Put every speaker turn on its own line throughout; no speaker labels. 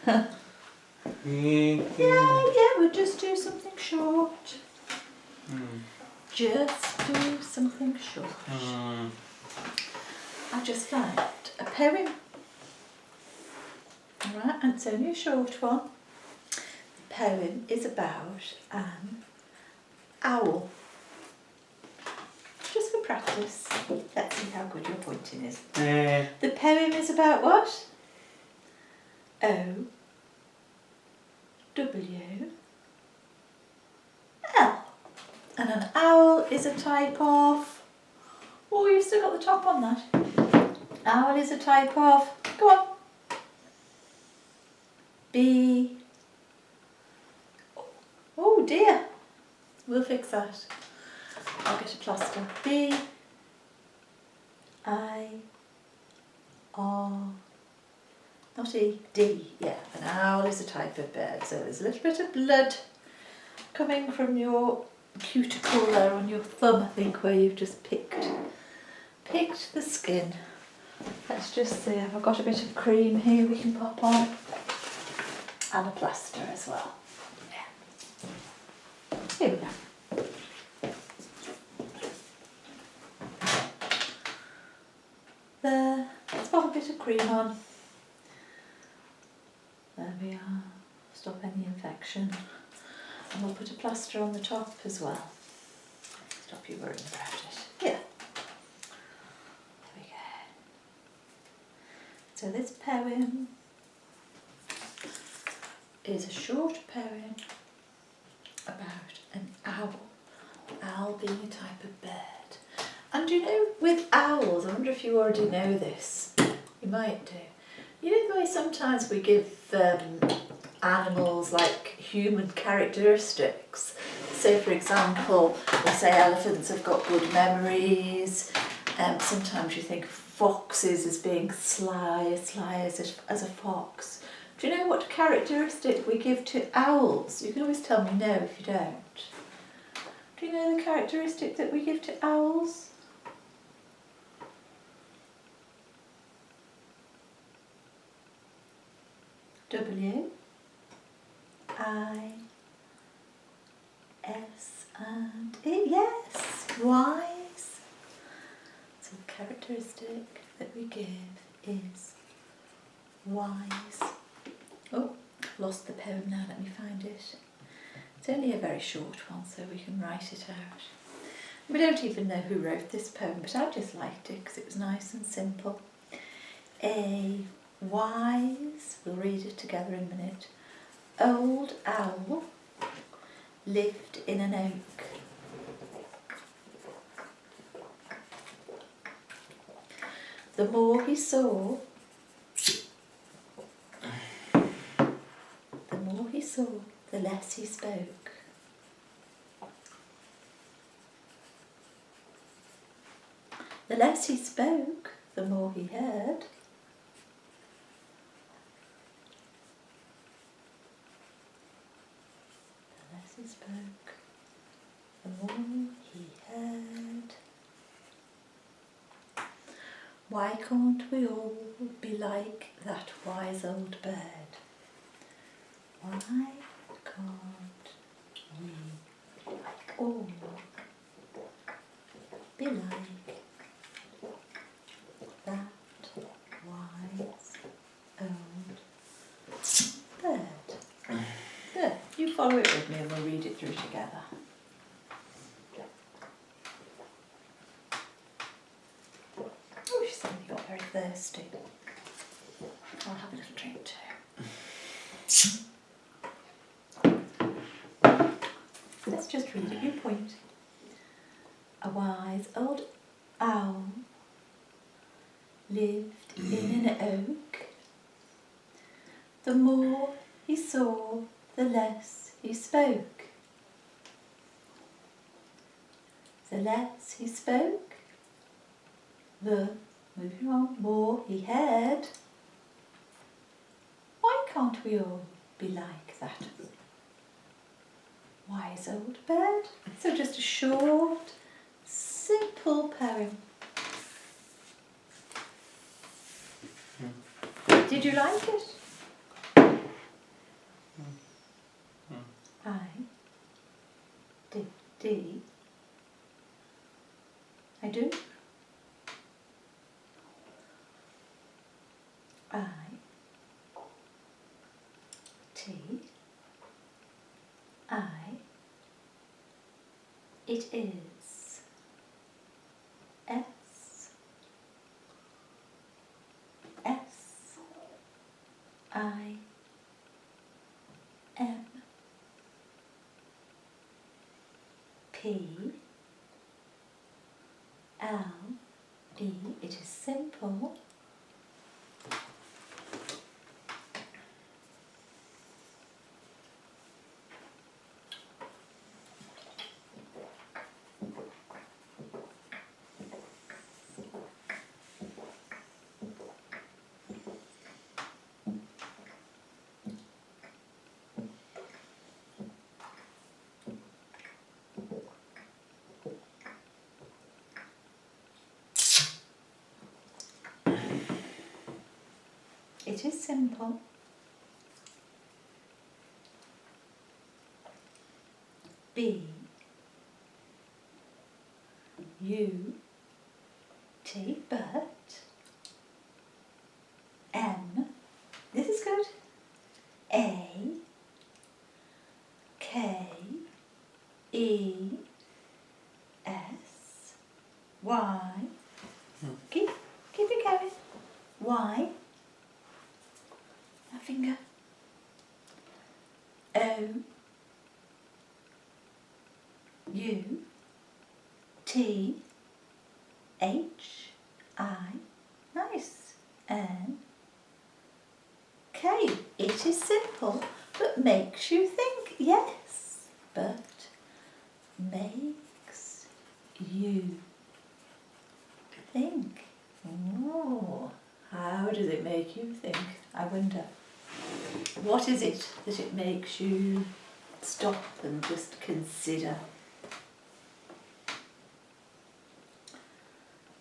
Yeah, we'll just do something short. Just do something short. I've just found a poem. Alright, and it's only a short one. The poem is about an owl. Just for practice. Let's see how good your pointing is. The poem is about what? OWL. And an owl is a type of... Oh, you've still got the top on that. Owl is a type of... Go on. B. Oh dear. We'll fix that. I'll get a plaster. B. I. R. Not E. D. Yeah, an owl is a type of bird. So there's a little bit of blood coming from your cuticle there on your thumb, I think, where you've just picked the skin. Let's just see, have I got a bit of cream here we can pop on? And a plaster as well. Yeah. Here we go. There, let's pop a bit of cream on. There we are. Stop any infection. And we'll put a plaster on the top as well. Stop you worrying about it. Here. There we go. So this poem is a short poem about an owl. Owl being a type of bird. And you know, with owls, I wonder if you already know this. You might do. You know the way sometimes we give animals like human characteristics. So for example, we'll say elephants have got good memories. Sometimes you think of foxes as being sly as a fox. Do you know what characteristic we give to owls? You can always tell me no if you don't. Do you know the characteristic that we give to owls? W, I, S and E. Yes, wise. So the characteristic that we give is wise. Oh, I've lost the poem now, let me find it. It's only a very short one, so we can write it out. We don't even know who wrote this poem, but I just liked it because it was nice and simple. A wise, we'll read it together in a minute, old owl lived in an oak. The more he saw, the less he spoke. The less he spoke, the more he heard. The less he spoke, the more he heard. Why can't we all be like that wise old bird? Why can't we all be like that wise old bird? There, you follow it with me and we'll read it through together. Oh, she suddenly got very thirsty. I'll have a little drink too. Let's just read it, you point. A wise old owl lived in an oak. The more he saw, the less he spoke. The less he spoke, the, moving on, more he heard. Why can't we all be like that wise old bird? So just a short, simple poem. Did you like it? D. I do. I, T, I, it is. S, S, I, M, P, L, E, it is simple. It is simple. B, U, T, but. M, this is good. A, K, E, S, Y. Keep it going. Y. That finger. O, U, T, H, I. Nice. N, K. It is simple, but makes you think. Yes, but makes you think. Oh, how does it make you think? I wonder. What is it that it makes you stop and just consider?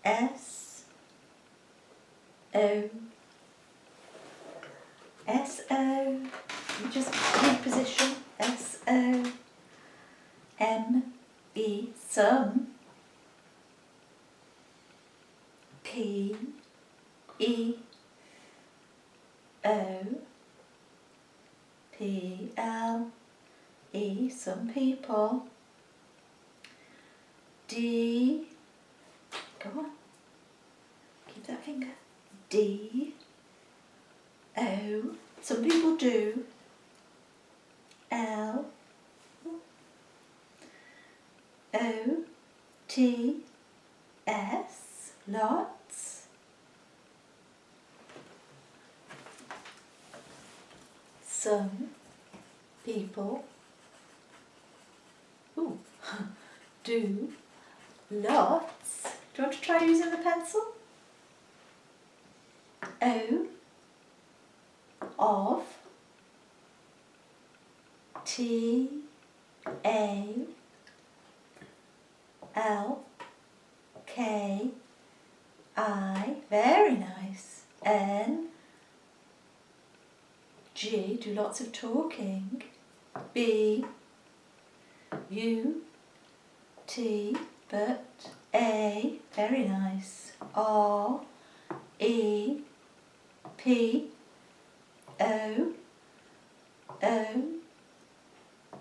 S, O, S, O, you just keep position, S, O, M, E, some, P, E, O, P, L, E, some people, D, go on, keep that finger, D, O, some people do, L, O, T, S, lots, some people do lots. Do you want to try using the pencil? O, of, T, A, L, K, I, very nice, N, G, do lots of talking, B, U, T, but, A, very nice, R, E, P, O,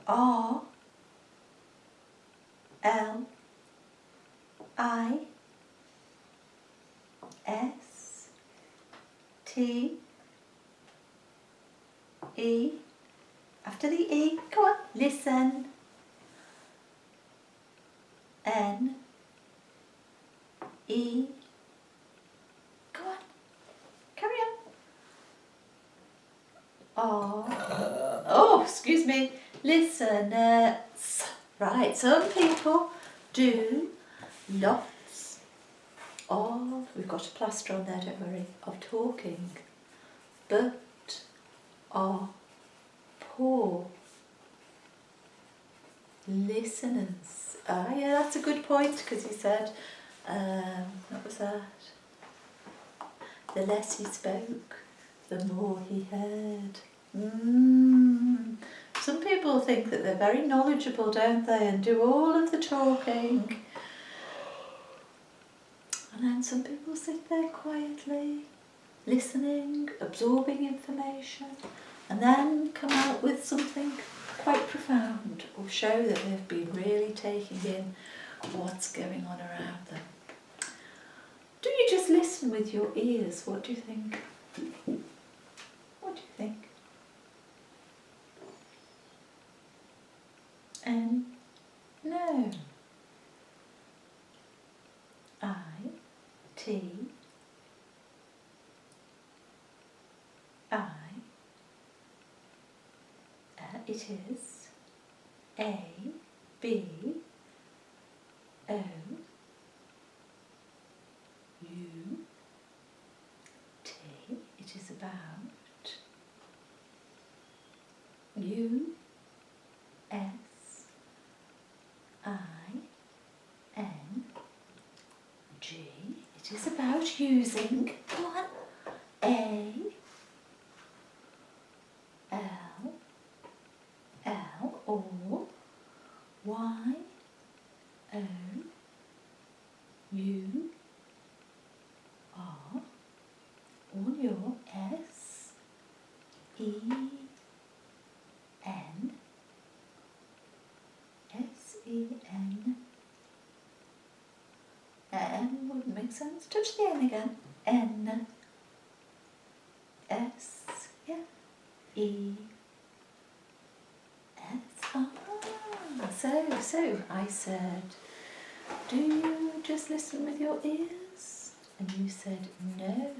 R, L, I, S, T, E, after the E, go on, listen, N, E, go on, carry on, R, oh, excuse me, listeners, right, some people do lots of, we've got a plaster on there, don't worry, of talking, but are poor listeners. Ah, yeah, that's a good point, because he said, what was that? The less he spoke, the more he heard. Some people people think that they're very knowledgeable, don't they, and do all of the talking. And then some people sit there quietly, listening, absorbing information, and then come out with something quite profound, or show that they've been really taking in what's going on around them. Do you just listen with your ears? What do you think? What do you think? No. I-T I it is A-B-O-U T. It is about U-S-I-N-G. It is about using, come on, A-L-L or Y-O-U-R on your S-E-N N wouldn't make sense. Touch the N again. N S E S. So I said, do you just listen with your ears? And you said no.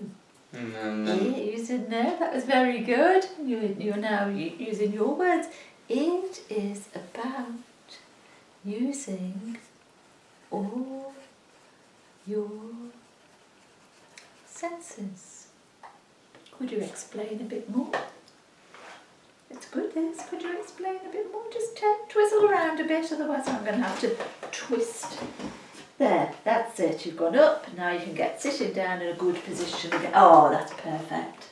You said no. That was very good. You're now using your words. It is about using all your senses. Could you explain a bit more? It's good, this. Could you explain a bit more? Just twizzle around a bit, otherwise I'm going to have to twist. There, that's it. You've gone up. Now you can get sitting down in a good position again. Oh, that's perfect.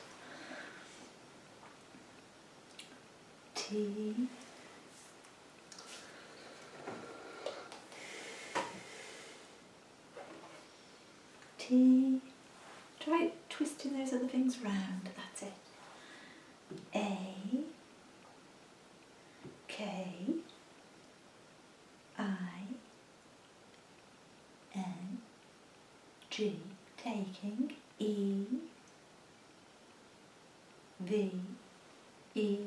T. T. Try twisting those other things round. That's it. A. K. I. N. G. Taking. E. V. E.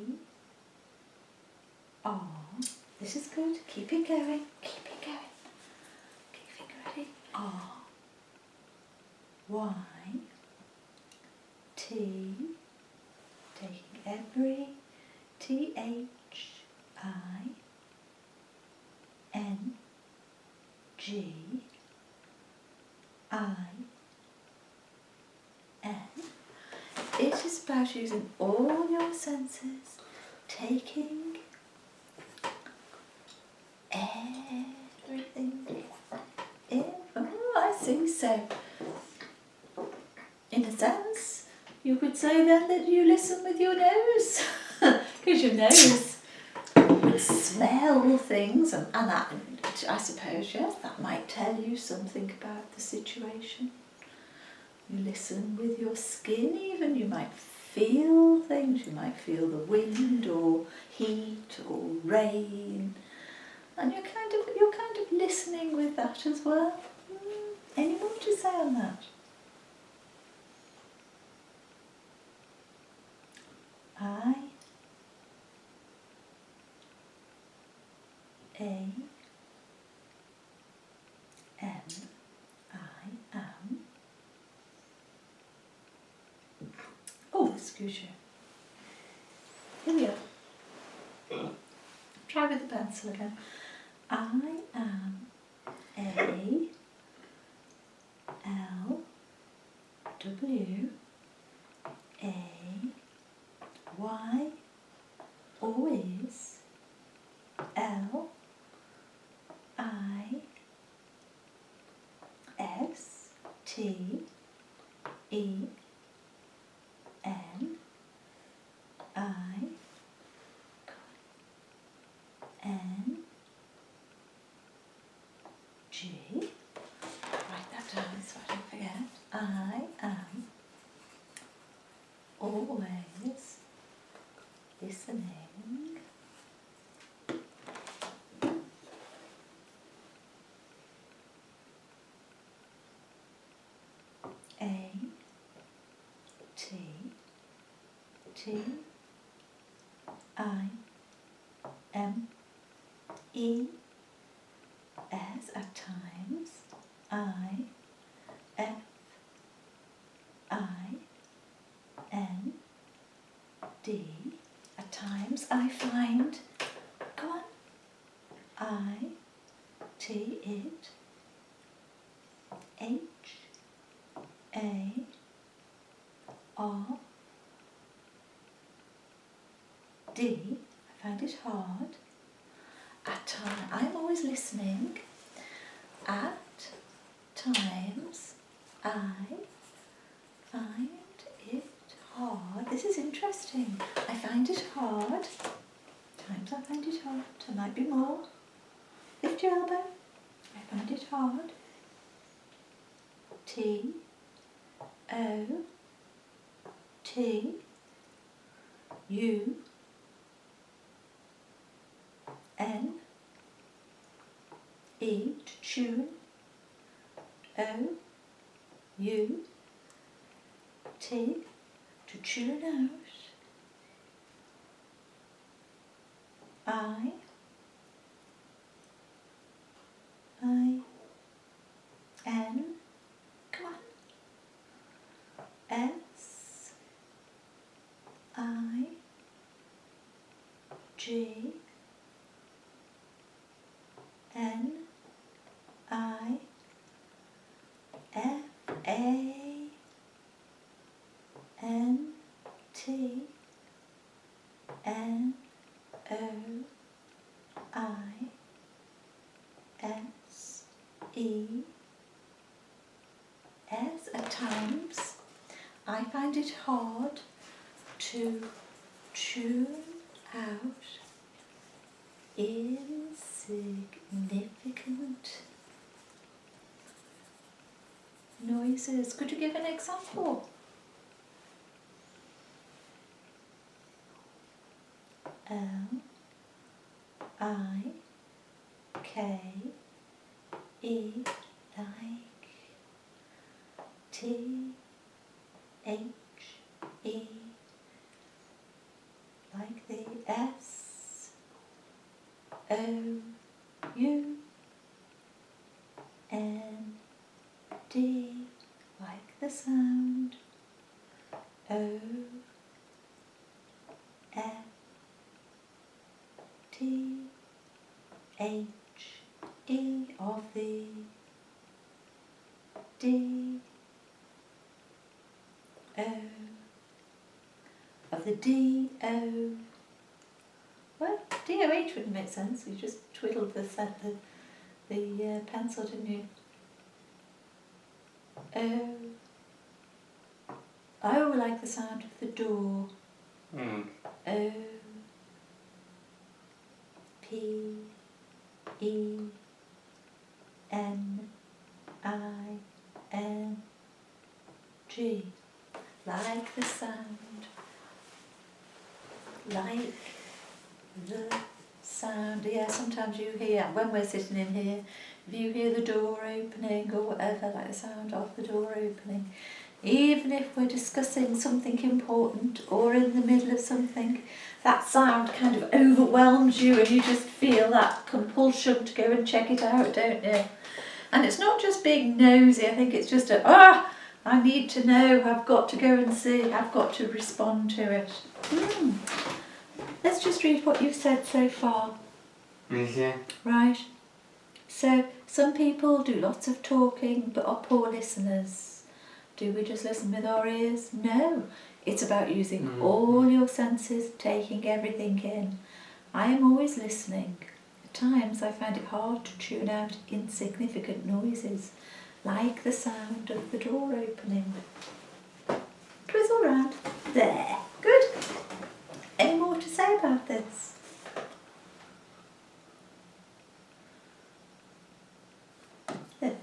R. This is good. Keep it going. Keep it going. Keep it ready. R. Y. T. Taking every T. H. I. N. G. I. N. It is about using all your senses, taking everything in. Oh, I see. So, in a sense, you could say then that you listen with your nose, because your nose would smell things, and that, I suppose, yes, that might tell you something about the situation. You listen with your skin even, you might feel things, you might feel the wind or heat or rain, and you're kind of listening with that as well. Any more to say on that? I. A. M. I am. Oh, excuse you. Here we go. Try with the pencil again. I am A. L. W. A. Y. Always. L. I. S. T. E. N. I. G. Write that down so I don't forget. I am always listening. A T T I M E S at times. I F I N D at times. I find. Go on. I T it. H A R D. I find it hard. At times, I'm always listening. At times, I find it hard. This is interesting. I find it hard. Times I find it hard. There might be more. Lift your elbow. I find it hard. T O T U N E to tune. O U T to tune out. I N. Come on. S I G N I F A N T N O I S E S. At times I find it hard to tune out insignificant noises. Could you give an example? L I K E like T H E like the S O U N D like the sound O F T H E of the D O of the D O. Well, DOH wouldn't make sense. You just twiddled the pencil, didn't you? O. Oh, like the sound of the door. O P E N I N G. Like the sound. Like the sound. Yeah, sometimes you hear, when we're sitting in here, if you hear the door opening or whatever, like the sound of the door opening, even if we're discussing something important or in the middle of something, that sound kind of overwhelms you and you just feel that compulsion to go and check it out, don't you? And it's not just being nosy, I think it's just I need to know, I've got to go and see, I've got to respond to it. Let's just read what you've said so far.
Okay.
Right. So, some people do lots of talking but are poor listeners. Do we just listen with our ears? No. It's about using all your senses, taking everything in. I am always listening. At times I find it hard to tune out insignificant noises, like the sound of the door opening. Twizzle round. There. Good. Any more to say about this?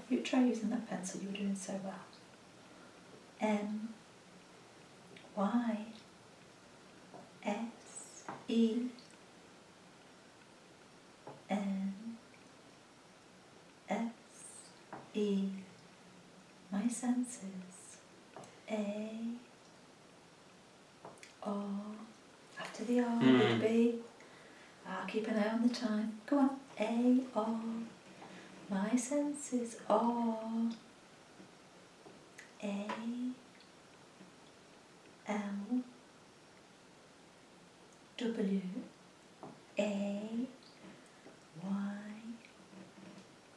You try using that pencil, you were doing so well. M, Y, S, E, N, S, E, my senses, A, R, after the R would be, I'll keep an eye on the time, go on, A, R, my senses are, A, L, W, A, Y,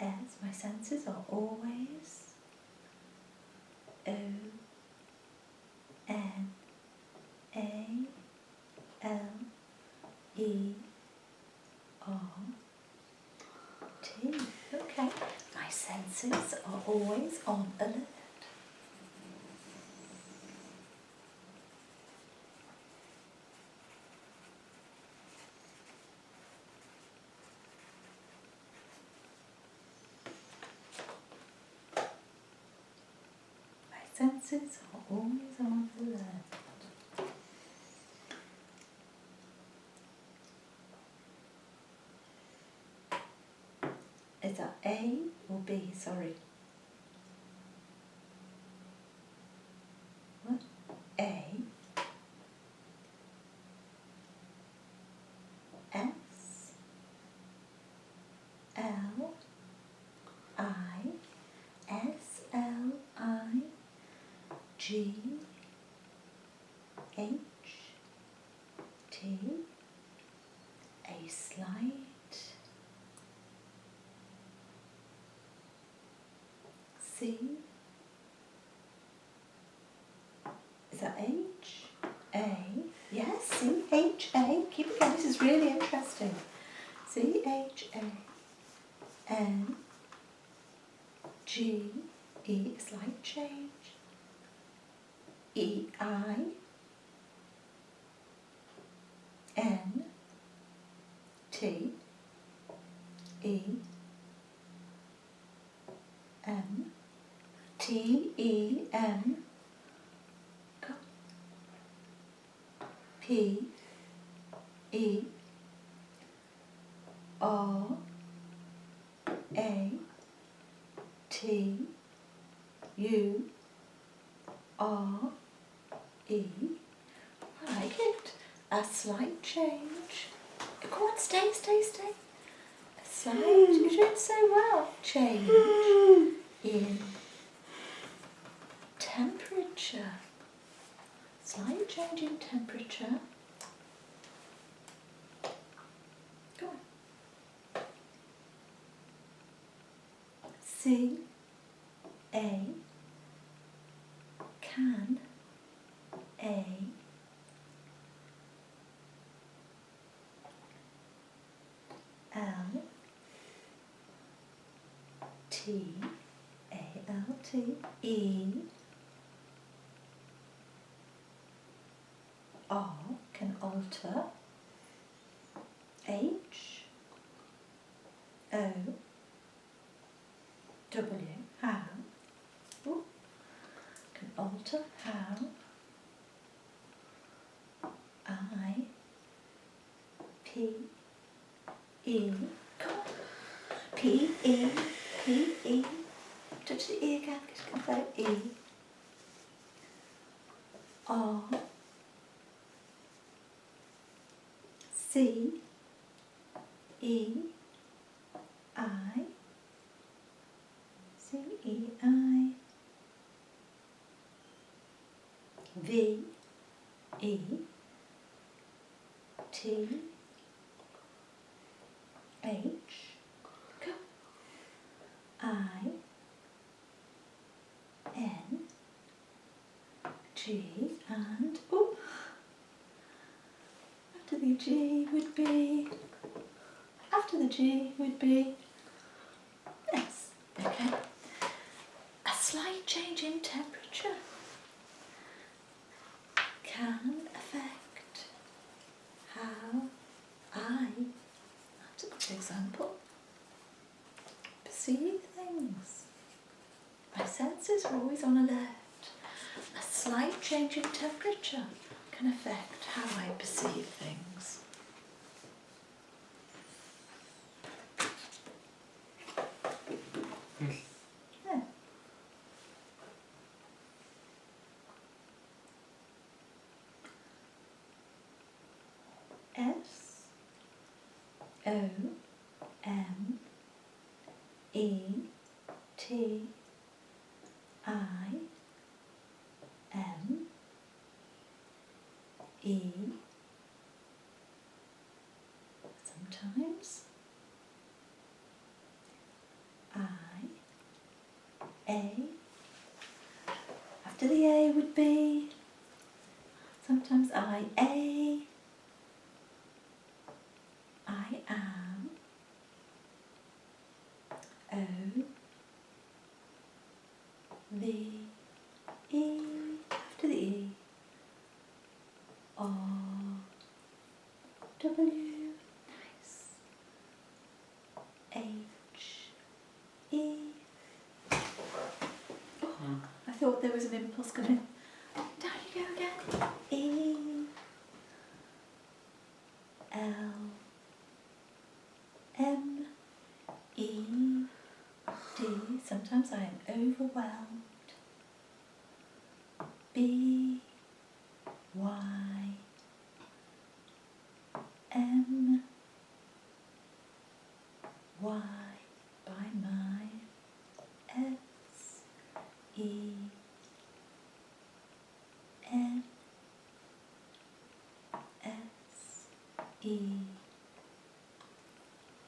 S, my senses are always, O, N, A, L, E, R, T. Okay, my senses are always on alert. My senses are always on alert. Is that A or B? Sorry. What? A, S, L, I, S, L, I, G, H, T, A slight, C, is that H, A, yes, C, H, A, keep it going, this is really interesting, C, H, A, N, G, E, slight change, E, I, N, T, E, M, T, E, M, go, P, E, R, A, T, U, R, E. I like it. A slight change. Go on, stay. A slight, you're doing so well. Change in temperature. Slight change in temperature. Go on. C, A, can, A, L, T, A, L, T, E, R, can alter, H, O, W, how, ooh, can alter, how, I, P, E, come on, P, E, P, E, touch the E again, just come back, E, R, C, E, I, C, E, I, V, E, T, H, go, I, N, G, and, oh, after the G would be, S, okay, a slight change in temperature can affect how I, that's a good example, perceive things. senses are always on alert. A slight change in temperature can affect how I perceive things. Yeah. SOMETIME sometimes A. After the A would be sometimes I am, O, V, E, after the E, R, W, nice, H, E. Oh, I thought there was an impulse coming. Down you go again. E, L, M, E, D. Sometimes I am overwhelmed. B, Y, M, Y, by my, S, E, N, S, E.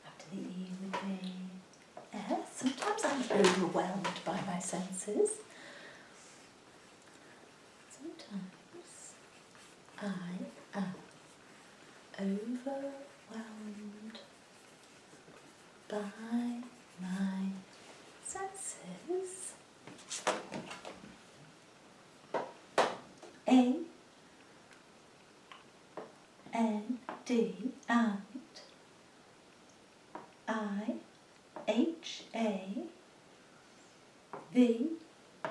After the E would be S. Sometimes I'm overwhelmed by my senses. Sometimes I am overwhelmed by my senses. A, N, D, and I, H, A, V,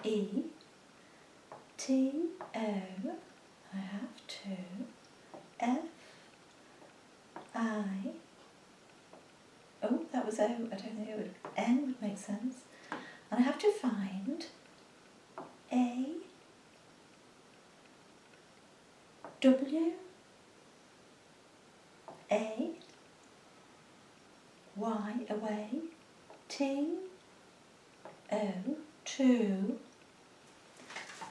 E, T, O, I have to, F, I, oh, that was O, I don't think it would, N would make sense, and I have to find A, W, A, Y, away, T, O, 2.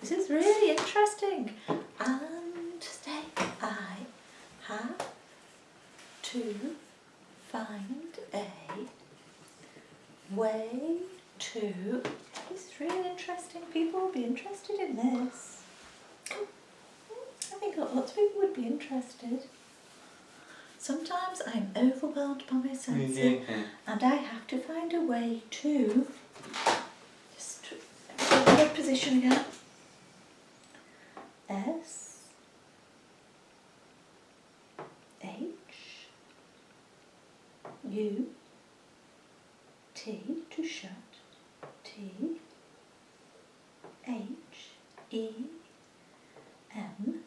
This is really interesting. And stay. I have to find a way to. This is really interesting. People will be interested in this. I think lots of people would be interested. Sometimes I'm overwhelmed by my senses and I have to find a way to just get a position again. S, H, U, T, to shut, T, H, E, M,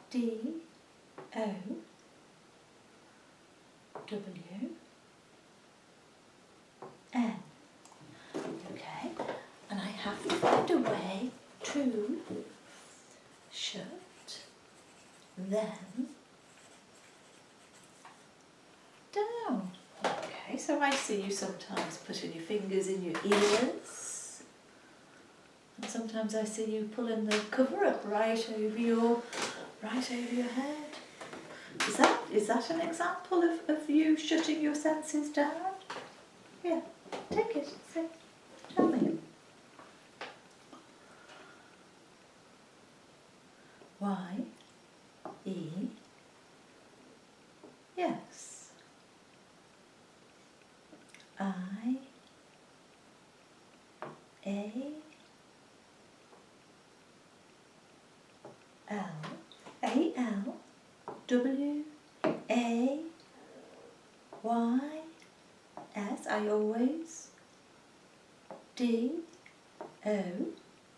D, O, W, N. Okay, and I have to find a way to shut them down. Okay, so I see you sometimes putting your fingers in your ears, and sometimes I see you pulling the cover up right over your head. Is that an example of you shutting your senses down? Yeah, take it, say, tell me. Y, E, yes. I, A, L, A, L, W, A, Y, S, I always, D, O,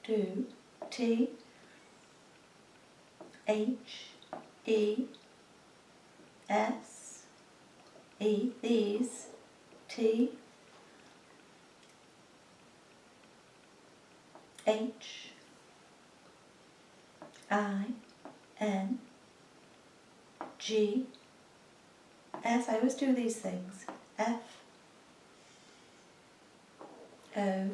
do, T, H, E, S, E, these, T, H, I, N, G, S, I always do these things, F, O,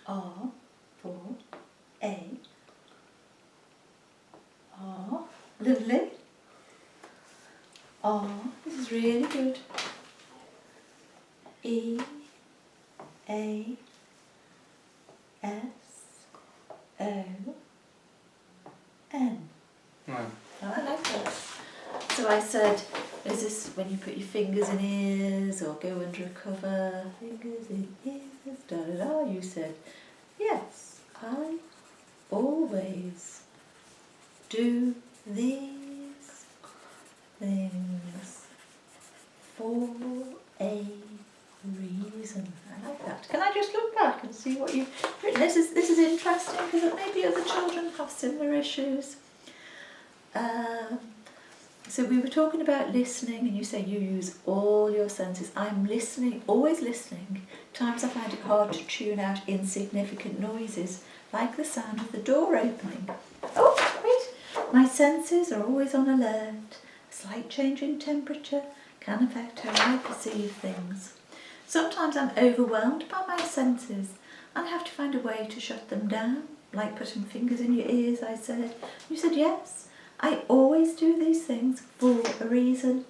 R, for A, R, lovely, R, this is really good, E, A, S, O, N.
Right.
Oh, I like that. So I said, is this when you put your fingers in ears or go under a cover? Fingers in ears, da da da. You said, yes, I always do these things for a reason. I like that. Can I just look back and see what you've written? This is interesting because maybe other children have similar issues. So we were talking about listening, and you say you use all your senses. I'm listening, always listening. Times I find it hard to tune out insignificant noises, like the sound of the door opening. Oh, wait! My senses are always on alert. A slight change in temperature can affect how I perceive things. Sometimes I'm overwhelmed by my senses and have to find a way to shut them down, like putting fingers in your ears, I said. You said yes. I always do these things for a reason.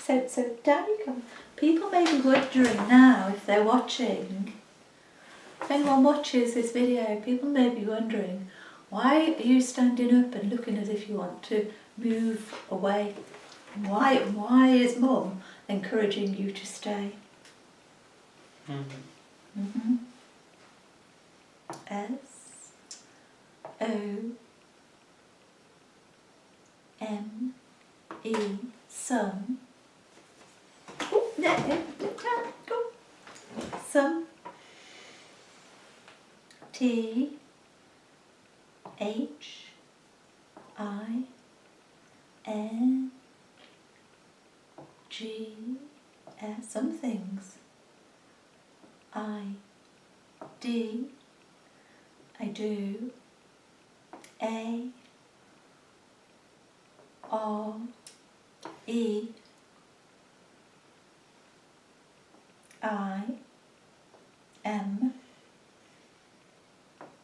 So down you come. People may be wondering now if they're watching. If anyone watches this video, people may be wondering, why are you standing up and looking as if you want to move away? Why is Mum encouraging you to stay? S O M E, some. Oh, no, go. Some. T H I N G S, some things. I D, I do. A R E I M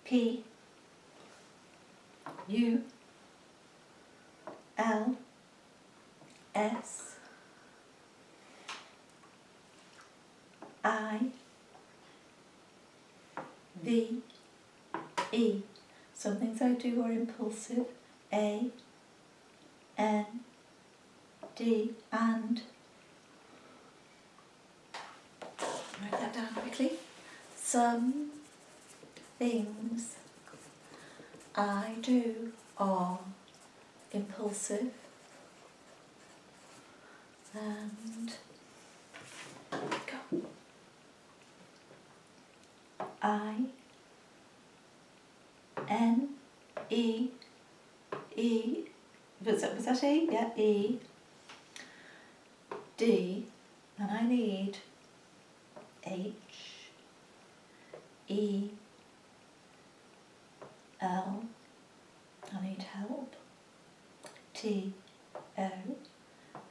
P U L S I V E. Some things I do are impulsive. A N D, and. Write that down quickly. Some things I do are impulsive and go. I N E E, was that E? Yeah, E D, and I need H E L, I need help. T O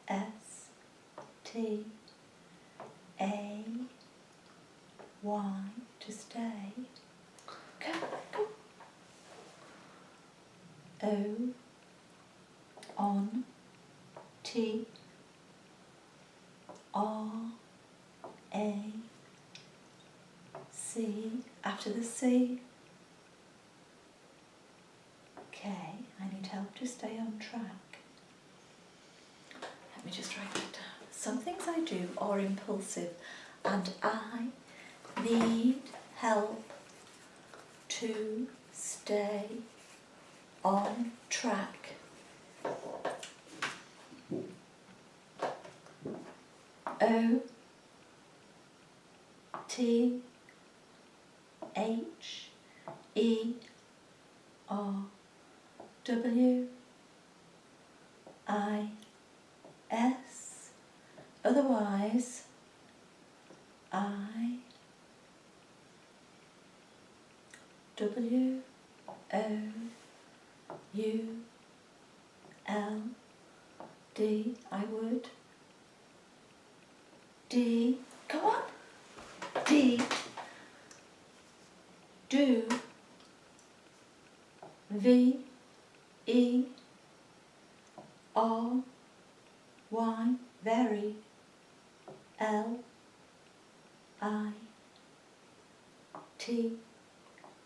S T A Y, to stay. Go. O on T R A C, after the C. K, I need help to stay on track. Let me just write that down. Some things I do are impulsive and I need help to stay on track. O T H E R W I S. Otherwise, I W O U L D. I would. D. Go on. D. Do. V. E. R. Y. Very. L. I. T.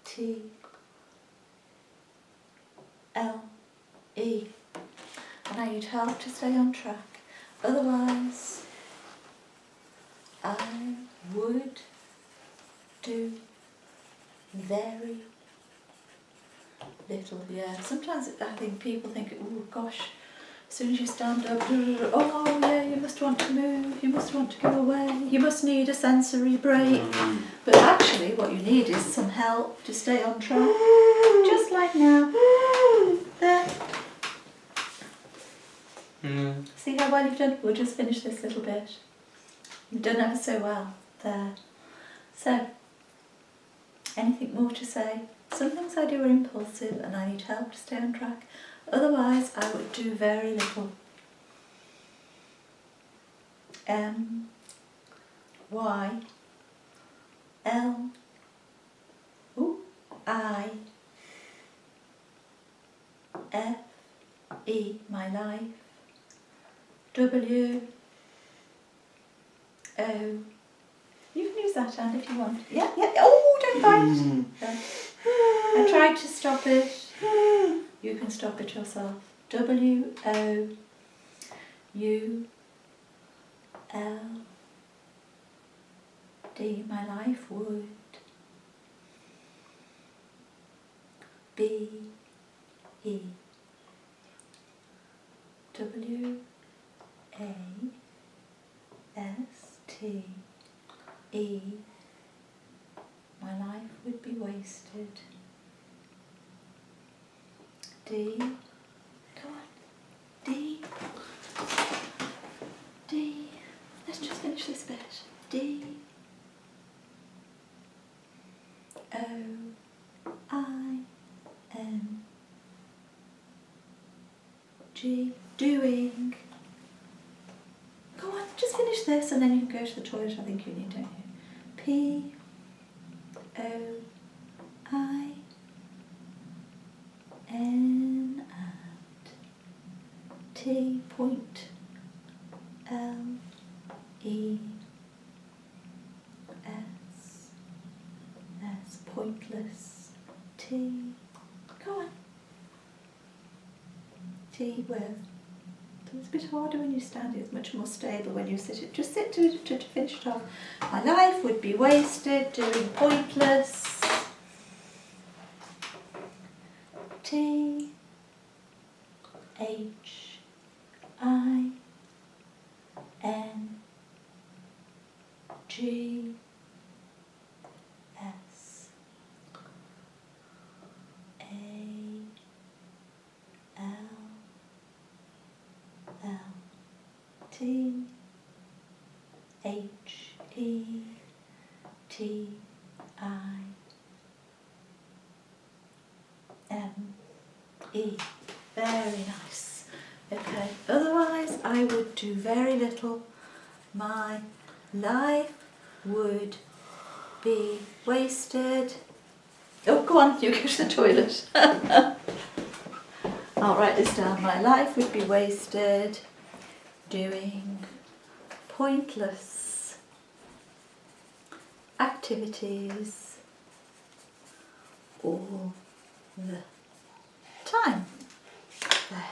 T. L. E. And I need help to stay on track. Otherwise, I would do very little. Yeah, sometimes I think people think, oh gosh, as soon as you stand up, oh yeah, you must want to move, you must want to go away, you must need a sensory break. But actually what you need is some help to stay on track. Just like now. There. See how well you've done? We'll just finish this little bit. You've done ever so well. There. So, anything more to say? Some things I do are impulsive and I need help to stay on track. Otherwise, I would do very little. M, Y, L, I, F, E, my life, W, O. You can use that hand if you want. Yeah, yeah. Oh, don't bite. I tried to stop it. You can stop it yourself. W, O, U, L, D. My life would be E. W, A, S, T, E. My life would be wasted. D. Go on. D. D. Let's just finish this bit. D. O. I. N. G. Doing. Go on, just finish this and then you can go to the toilet. I think you need, don't you? P. O. I. N. And T. Point. L. E. S. S. Pointless. T. Go on. T with. It's a bit harder when you stand. It's much more stable when you sit it. Just sit to finish it off. My life would be wasted doing pointless. T. H. I. N. G. S. A. L. L. T. H. E. T. I. M. E. Very nice. Okay, otherwise I would do very little. My life would be wasted. Oh, go on, you go to the toilet. I'll write this down. My life would be wasted doing pointless activities all the time. There.